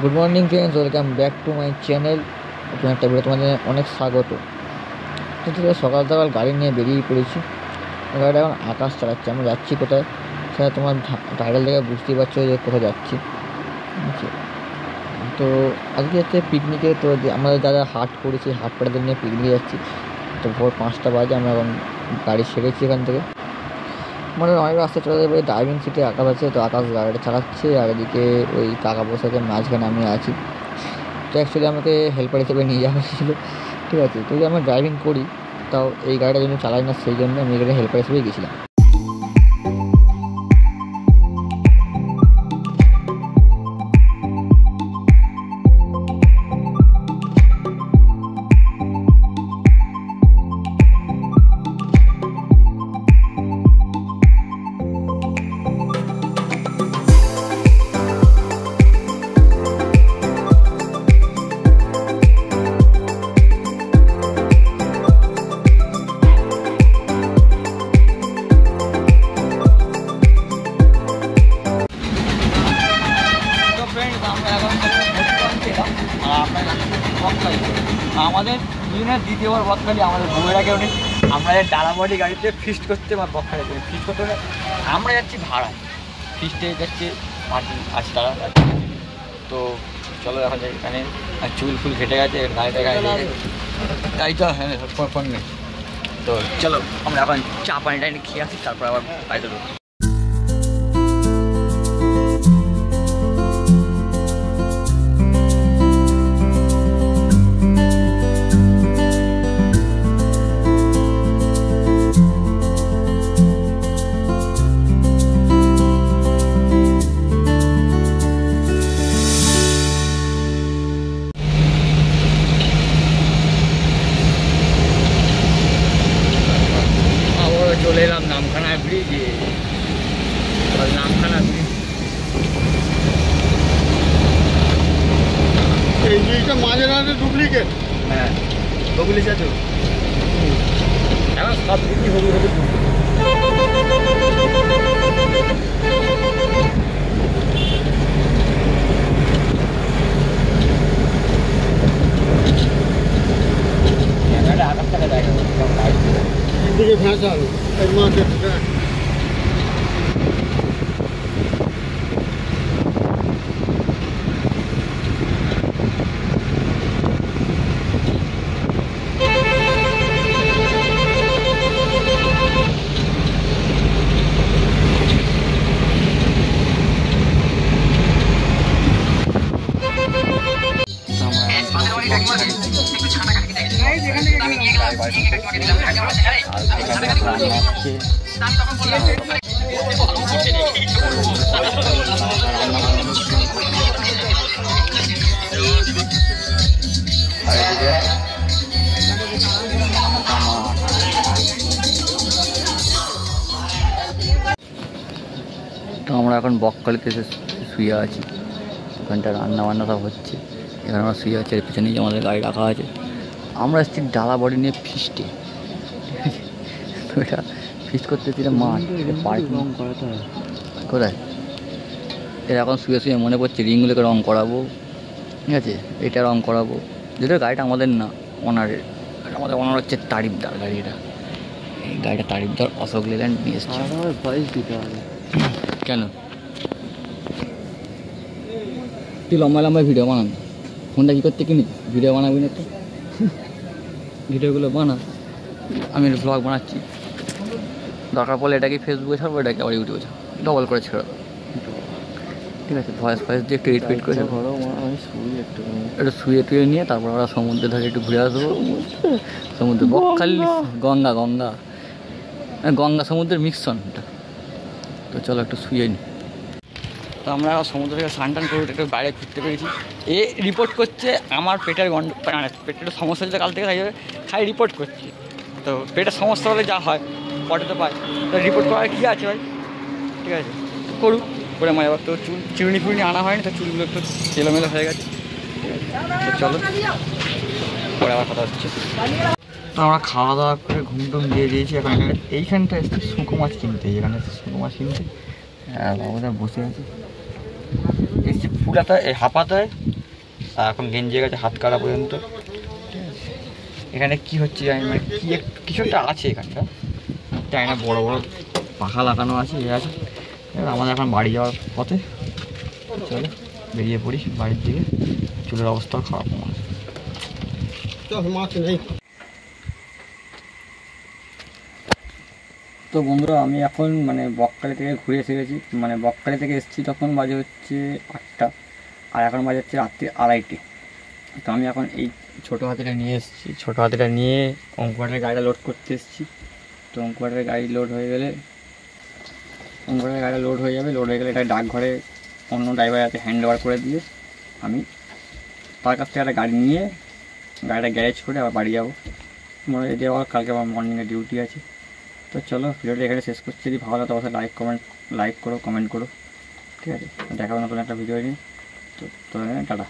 Good morning friends, welcome back to my channel. তোমার একটা video তোমাদের অনেক স্বাগত। তো সকাল সকাল গাড়ি নিয়ে বেরিয়ে পড়েছি। গাড়িটা এখন আকাশ চালাচ্ছে। আমরা যাচ্ছি কোথায় সেটা তোমার টাইটেল দেখে বুঝতেই পারছো যে কোথায় যাচ্ছি। ঠিক আছে, তো আজকে হচ্ছে পিকনিকে। তো আমাদের যারা হাট করেছি হাট পাড়াদের নিয়ে পিকনিকে যাচ্ছি। তো ভোর 5টা বাজে, আমরা এখন গাড়ি ছেড়েছি এখান থেকে। মানে অনেক রাস্তা চলে যাবে। ড্রাইভিং সিটে আকাশ আছে, তো আকাশ গাড়িটা চালাচ্ছে, আর এদিকে ওই কাকা বসে আছে, মাঝখানে আমি আছি। তো অ্যাকচুয়ালি আমাকে হেল্পার হিসেবে নিয়ে যাওয়া হয়েছিল, ঠিক আছে। তো আমি ড্রাইভিং করি, তাও এই গাড়িটা জন্য চালাই না, সেই জন্য আমি এখানে হেল্পার হিসেবেই গেছিলাম। আমাদের দুজনের দ্বিতীয়বার বকখালি, আমাদের বউয়েরা কেউ নেই। আমরা ডালাবাড়ি গাড়িতে ফিস্ট করতে বা বকখালি ফিস্ট করতে হবে। আমরা যাচ্ছি ভাড়ায়, ফিস্টে যাচ্ছে আছে তারা। তো চলো এখন যাই। এখানে চুল ফুল ফেটে গেছে গাড়িটা, হ্যাঁ ফোন নেই। তো চলো আমরা এখন চা পানি টানি খেয়ে আসি, তারপর আবার বাড়িতে ঢুকবো। চলে এলাম নামখানা ব্রিজে। নামখানা ব্রিজ, এই জিনিসটা মাঝে মাঝে ডুপ্লিকেট। হ্যাঁ ওগুলি আছে। এখন সব দিকই হবে। আকাশ টাকা যায় দিকে ভেঁচাল এই মাঠে। তো আমরা এখন বকখালিতে এসে শুয়ে আছি। ওখানটা রান্না বান্না সব হচ্ছে, এখানে আমরা শুয়ে আছি। এর পিছনেই আমাদের গাড়ি রাখা আছে। আমরা এসেছি ডালাবাড়ি নিয়ে ফিস্টে। তো এটা ফিস্ট করতে এটা মাঠ, পার্কিং করাতে হয়। কোথায় এটা এখন শুয়ে শুয়ে মনে পড়ছে রিংগুলোকে রং করাবো, ঠিক আছে। এটা রং করাবো, যেটা গাড়িটা আমাদের না, ওনারের। আমাদের ওনার হচ্ছে তারিফদার গাড়ি। এটা এই গাড়িটা তারিফদার অশোক লেল্যান্ড নিয়ে এসছে। ভয়েস দিতে হবে কেন? তুই লম্বা লম্বা ভিডিও বানান, ফোনটা কী করতে কিনি? ভিডিও বানাবি না তো? ভিডিওগুলো বানা। আমি ব্লগ বানাচ্ছি, দরকার পড়লে এটাকে ফেসবুকে ছাড়বো, এটাকে আবার ইউটিউবে ছাড়বো, ডবল করে ছেড়ে দেবো, ঠিক আছে। ভয়েস দিয়ে একটু এডিট করে একটু শুয়ে টুয়ে নিয়ে তারপর আমরা সমুদ্রের ধারে একটু ঘুরে আসবো। সমুদ্র বকখালি গঙ্গা গঙ্গা গঙ্গা সমুদ্রের মিক্সনটা। তো চলো একটু শুয়ে নিই। তো আমরা সমুদ্র থেকে স্নান টান করে একটু বাইরে ঘুরতে পেরেছি। এ রিপোর্ট করছে আমার পেটের পেটের সমস্যা হচ্ছে, কাল থেকে খাই রিপোর্ট করছি। তো পেটের সমস্যা হলে যা হয় পরে তো পাই, তো রিপোর্ট করার কী আছে ভাই, ঠিক আছে করুক করে। মজা তো চুল চিরুনি ফুরুনি আনা হয়নি, তো চুলগুলো একটু এলোমেলো হয়ে গেছে। তো চলো পরে আবার কথা হচ্ছে। তো আমরা খাওয়া দাওয়া করে ঘুম টুম দিয়ে দিয়েছি। এখন এখানে এইখানটা এসে শুঁকো মাছ কিনতে, এখানে এসে শুঁকো মাছ কিনতে। আর বাবুদা বসে আছে, এসছে ফুলাতায় এই হাঁপাতায়, আর এখন গেঞ্জি গেছে হাত কাটা পর্যন্ত। এখানে কি হচ্ছে জানি মানে কি কিছু একটা আছে এখানটা, তাই না, বড় বড় পাখা লাগানো আছে, ইয়ে আছে। আমাদের এখন বাড়ি যাওয়ার পথে, চলো বেরিয়ে পড়ি বাড়ির দিকে। চুলের অবস্থাও খারাপ আমার। তো বন্ধুরা আমি এখন মানে বকখালি থেকে ঘুরে এসে গেছি, মানে বকখালি থেকে এসেছি তখন বাজে হচ্ছে 8টা, আর এখন বাজে হচ্ছে রাত্রি 2:30। তো আমি এখন এই ছোটো হাতিটা নিয়ে এসেছি, ছোটো হাতিটা নিয়ে অঙ্কুয়াটের গাড়িটা লোড করতে এসেছি। তো অঙ্কুয়াটের গাড়ি লোড হয়ে গেলে, অঙ্কুয়াটের গাড়িটা লোড হয়ে যাবে, লোড হয়ে গেলে এটা ডাকঘরে অন্য ড্রাইভারের হাতে হ্যান্ড ওভার করে দিয়ে আমি তার কাছ থেকে একটা গাড়ি নিয়ে গাড়িটা গ্যারেজ করে আবার বাড়ি যাবো। মনে হয় আবার কালকে আমার মর্নিংয়ে ডিউটি আছে। তো চলো ভিডিওটা এখানে শেষ করছি। যদি ভালো লাগে তো অবশ্যই লাইক করো, কমেন্ট করো, ঠিক আছে। দেখা হবে নতুন একটা ভিডিও নিয়ে। তো টাটা।